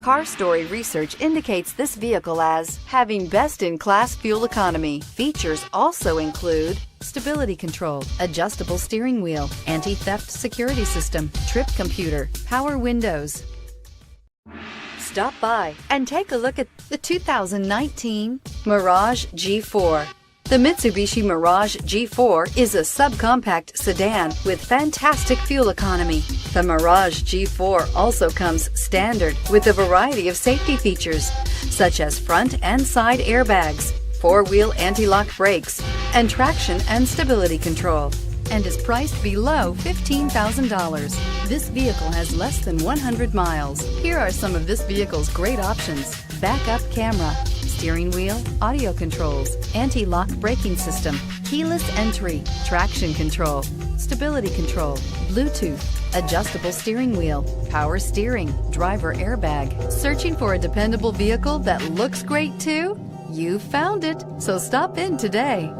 Car Story research indicates this vehicle as having best-in-class fuel economy. Features also include stability control, adjustable steering wheel, anti-theft security system, trip computer, power windows. Stop by and take a look at the 2019 Mirage G4. The Mitsubishi Mirage G4 is a subcompact sedan with fantastic fuel economy. The Mirage G4 also comes standard with a variety of safety features, such as front and side airbags, four-wheel anti-lock brakes, and traction and stability control, and is priced below $15,000. This vehicle has less than 100 miles. Here are some of this vehicle's great options: backup camera, steering wheel audio controls, anti-lock braking system, keyless entry, traction control, stability control, Bluetooth, adjustable steering wheel, power steering, driver airbag. Searching for a dependable vehicle that looks great too? You found it, so stop in today.